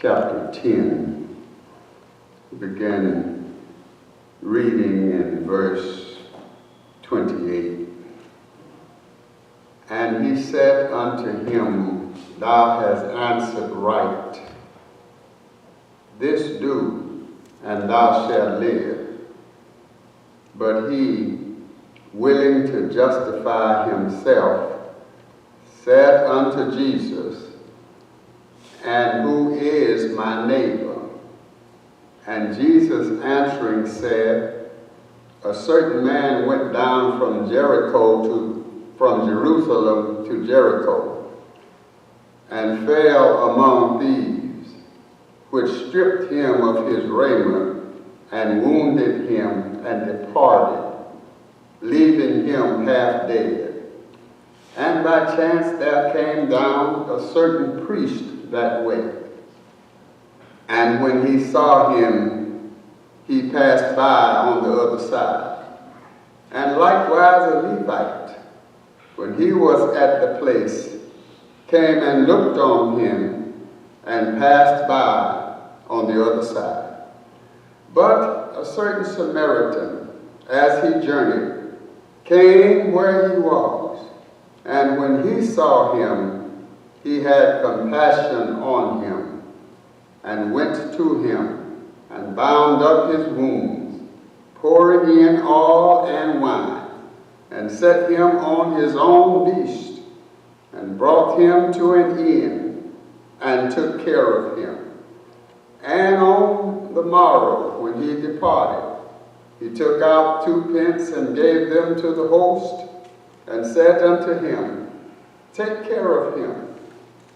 chapter 10, begin reading in verse 28. And he said unto him, Thou hast answered right. This do, and thou shalt live. But he, willing to justify himself, said unto Jesus, And who is my neighbor? And Jesus answering said, A certain man went down from Jerusalem to Jericho, and fell among thieves, which stripped him of his raiment, and wounded him, and departed, leaving him half dead. And by chance there came down a certain priest that way. And when he saw him, he passed by on the other side. And likewise a Levite, when he was at the place, came and looked on him, and passed by on the other side. But a certain Samaritan, as he journeyed, came where he was, and when he saw him, he had compassion on him, and went to him, and bound up his wounds, pouring in oil and wine, and set him on his own beast, and brought him to an inn, and took care of him. And on the morrow, when he departed, he took out 2 pence and gave them to the host, and said unto him, Take care of him,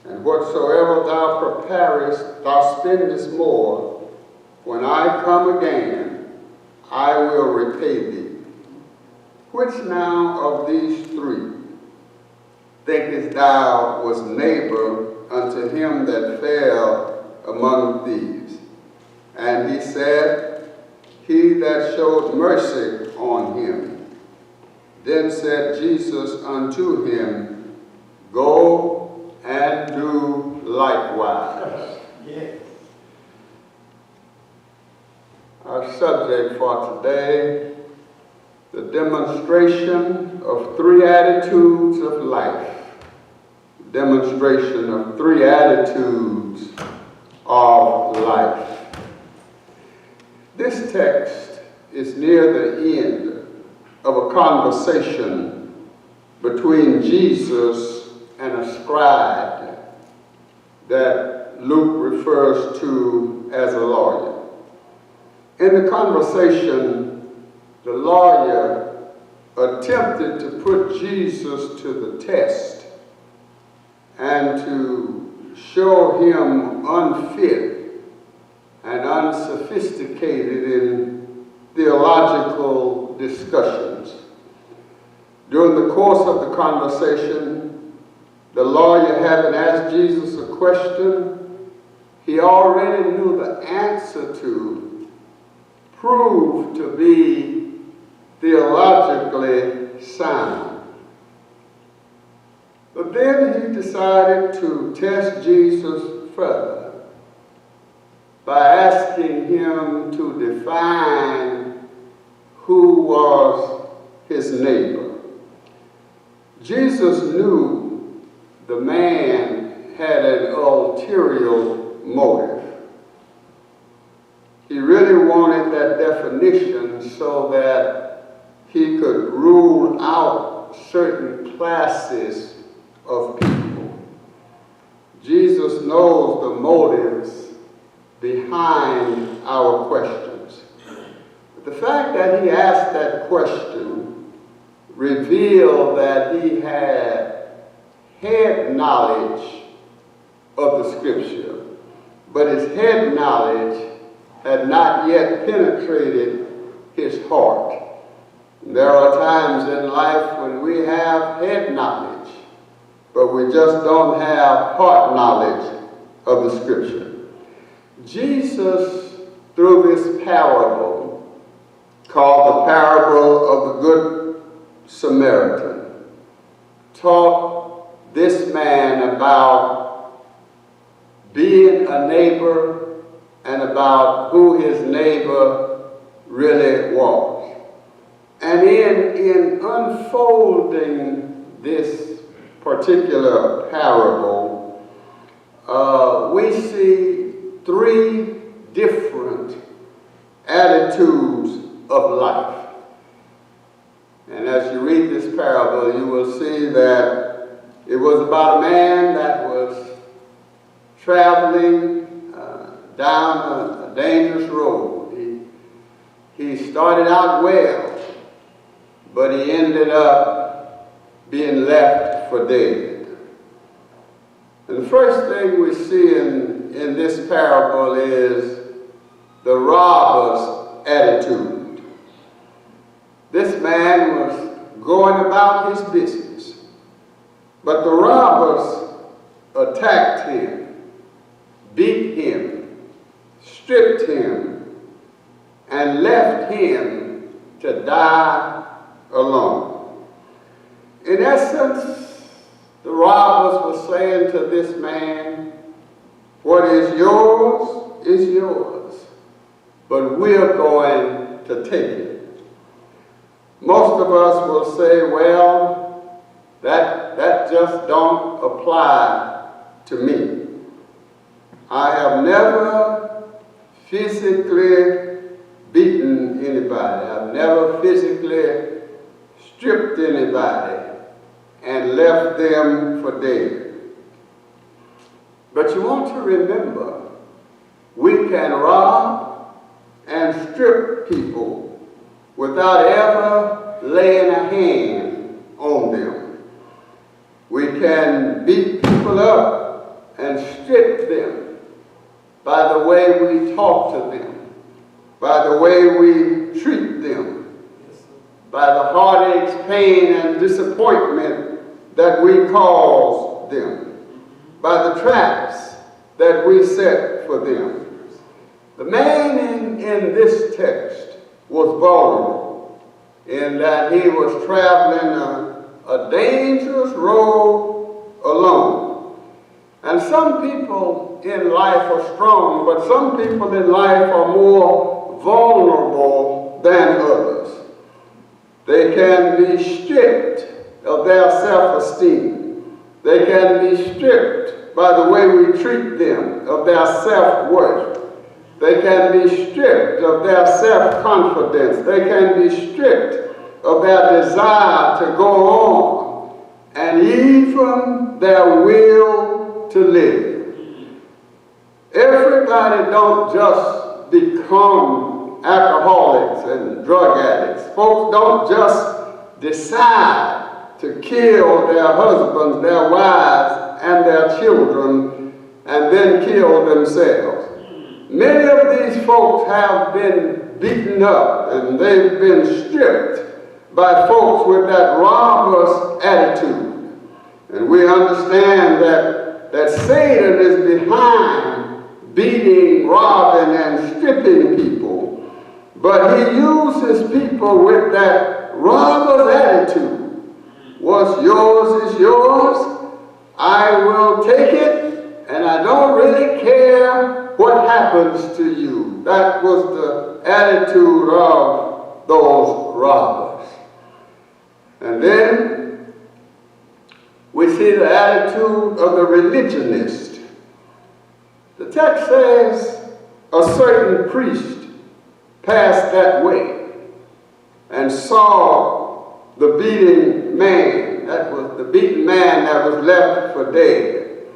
and whatsoever thou preparest, thou spendest more. When I come again, I will repay thee. Which now of these 3 thinkest thou was neighbor unto him that fell among thieves? And he said, He that showed mercy on him. Then said Jesus unto him, Go and do likewise. Yes. Our subject for today, the demonstration of 3 attitudes of life. Demonstration of 3 attitudes of life. This text is near the end of a conversation between Jesus and a scribe that Luke refers to as a lawyer. In the conversation, the lawyer attempted to put Jesus to the test and to show him unfit and unsophisticated in theological discussions. During the course of the conversation, the lawyer, having asked Jesus a question he already knew the answer to, proved to be theologically sound. But then he decided to test Jesus further by asking him to define who was his neighbor. Jesus knew the man had an ulterior motive. He really wanted that definition so that he could rule out certain classes of people. Jesus knows the motives behind our questions. The fact that he asked that question revealed that he had head knowledge of the scripture, but his head knowledge had not yet penetrated his heart. There are times in life when we have head knowledge, but we just don't have heart knowledge of the scripture. Jesus, through this parable, called the parable of the Good Samaritan, taught this man about being a neighbor and about who his neighbor really was. And in unfolding this particular parable, we see three different attitudes of life. And as you read this parable, you will see that it was about a man that was traveling down a dangerous road. He started out well, but he ended up being left for dead. And the first thing we see in this parable is the robber's attitude. This man was going about his business, but the robbers attacked him, beat him, stripped him, and left him to die alone. In essence, the robbers were saying to this man, what is yours, but we're going to take it. Most of us will say, well, that just don't apply to me. I have never physically beaten anybody. I've never physically stripped anybody and left them for dead. But you want to remember, we can rob and strip people without ever laying a hand on them. We can beat people up and strip them by the way we talk to them, by the way we treat them, by the heartaches, pain, and disappointment that we cause them, by the traps that we set for them. The man in this text was vulnerable in that he was traveling a dangerous road alone. And some people in life are strong, but some people in life are more vulnerable than others. They can be stripped of their self-esteem. They can be stripped by the way we treat them of their self-worth. They can be stripped of their self-confidence. They can be stripped of their desire to go on and even their will to live. Everybody don't just become alcoholics and drug addicts. Folks don't just decide to kill their husbands, their wives, and their children and then kill themselves. Many of these folks have been beaten up and they've been stripped by folks with that robber's attitude. And we understand that Satan is behind beating, robbing, and stripping people. But he uses people with that robber's attitude. What's yours is yours. I will take it, and I don't really care what happens to you. That was the attitude of those robbers. And then we see the attitude of the religionist. The text says a certain priest passed that way and saw the beaten man. That was the beaten man that was left for dead.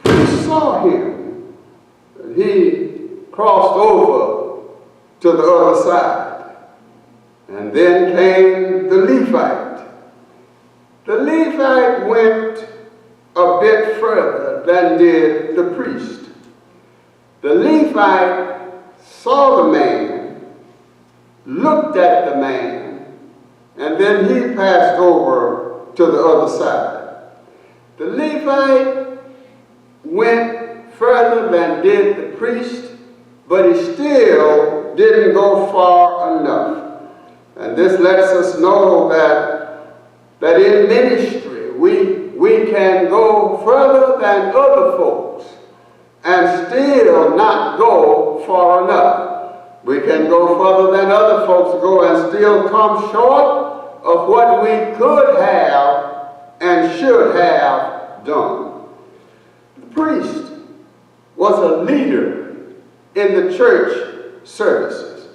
The priest saw him. He crossed over to the other side. And then came the Levite. The Levite went a bit further than did the priest. The Levite saw the man, looked at the man, and then he passed over to the other side. The Levite went further than did the priest, but he still didn't go far enough. And this lets us know that in ministry we can go further than other folks and still not go far enough. We can go further than other folks go and still come short of what we could have and should have done. The priest was a leader in the church services.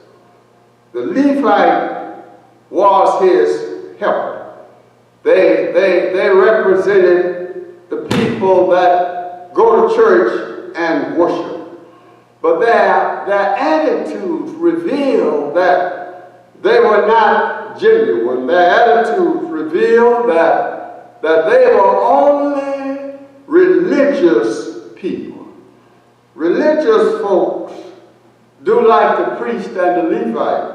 The Levite was his helper. They represented the people that go to church and worship. But their attitudes revealed that they were not genuine. Their attitudes revealed that they were only religious people. Religious folks do like the priest and the Levite.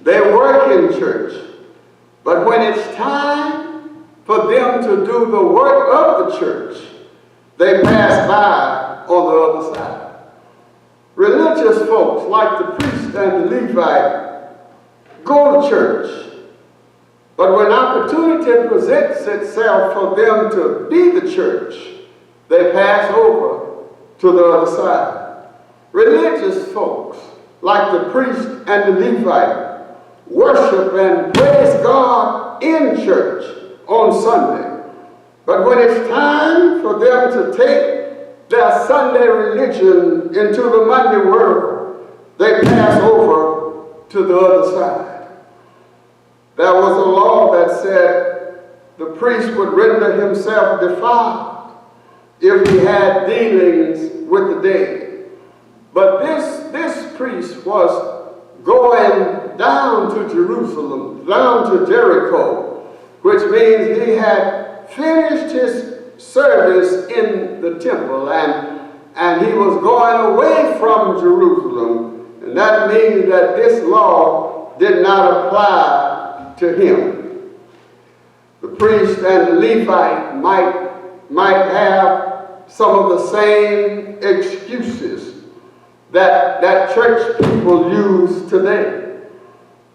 They work in church, but when it's time for them to do the work of the church, they pass by on the other side. Religious folks, like the priest and the Levite, go to church, but when opportunity presents itself for them to be the church, they pass over to the other side. Religious folks, like the priest and the Levite, worship and praise God in church on Sunday. But when it's time for them to take their Sunday religion into the Monday world, they pass over to the other side. There was a law that said the priest would render himself defiled if he had dealings with the dead. But this priest was going down to Jerusalem, down to Jericho, which means he had finished his service in the temple and he was going away from Jerusalem, and that means that this law did not apply to him. The priest and the Levite might have some of the same excuses that church people use today.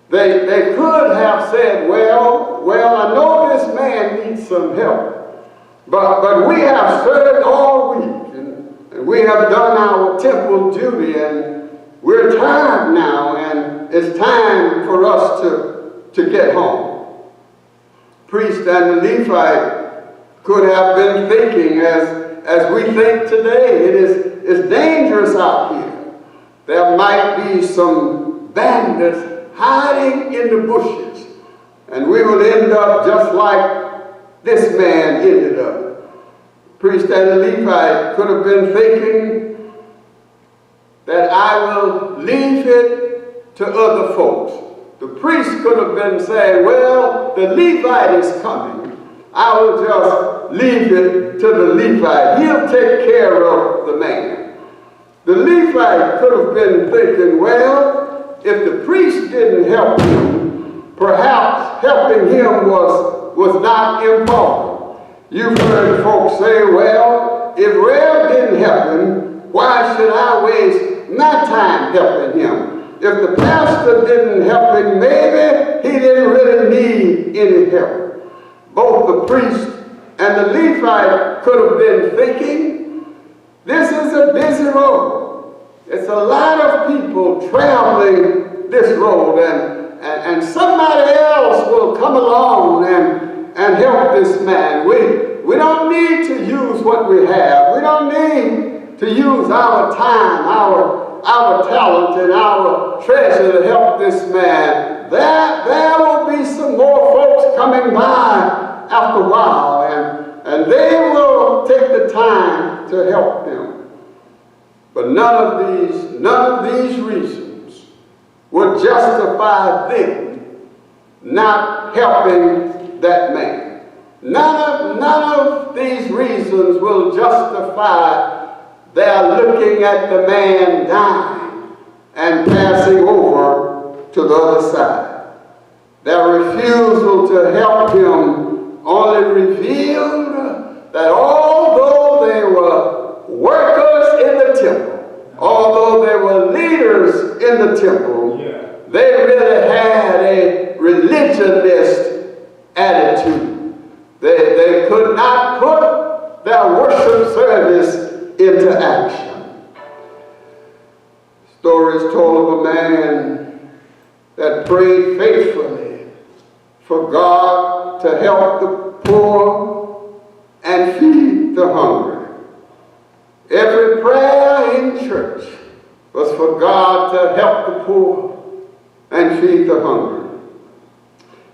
They could have said, well, I know this man needs some help, but we have served all week, and we have done our temple duty, and we're tired now, and it's time for us to get home. Priest and the Levite could have been thinking, as we think today, it's dangerous out here. There might be some bandits hiding in the bushes, and we will end up just like this man ended up. Priest and the Levite could have been thinking that I will leave it to other folks. The priest could have been saying, well, the Levite is coming. I will just leave it to the Levite. He'll take care of the man. The Levite could have been thinking, well, if the priest didn't help him, perhaps helping him was not important. You've heard folks say, well, if Rev didn't help him, why should I waste my time helping him? If the pastor didn't help him, maybe he didn't really need any help. Both the priest and the Levite could have been thinking, this is a busy road. It's a lot of people traveling this road, and somebody else will come along and help this man. We don't need to use what we have. We don't need to use our time, our talent, and our treasure to help this man. There will be some more folks coming by after a while, and they will take the time to help them. But none of these reasons would justify them not helping that man. None of these reasons will justify their looking at the man dying and passing over to the other side. Their refusal to help him only revealed that although they were workers in the temple, although they were leaders in the temple, they really had a religionist attitude. They could not put their worship service into action. Stories told of a man that prayed faithfully for God to help the poor and feed the hungry. Every prayer in church was for God to help the poor and feed the hungry.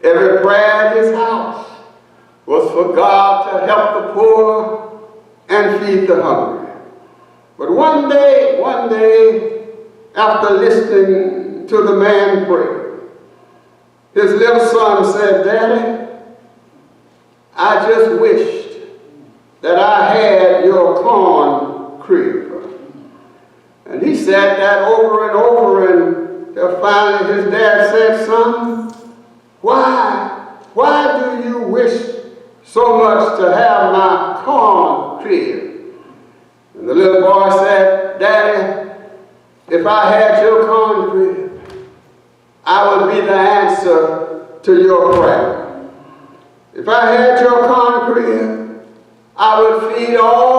Every prayer in his house was for God to help the poor and feed the hungry. But one day, after listening to the man pray, his little son said, "Daddy, I just wished that I had your corn crib." And he said that over and over, and finally his dad said, "Son, why do you wish so much to have my corn crib?" And the little boy said, "Daddy, if I had your corn crib, I would be the answer to your prayer. If I had your corn crib, I would feed all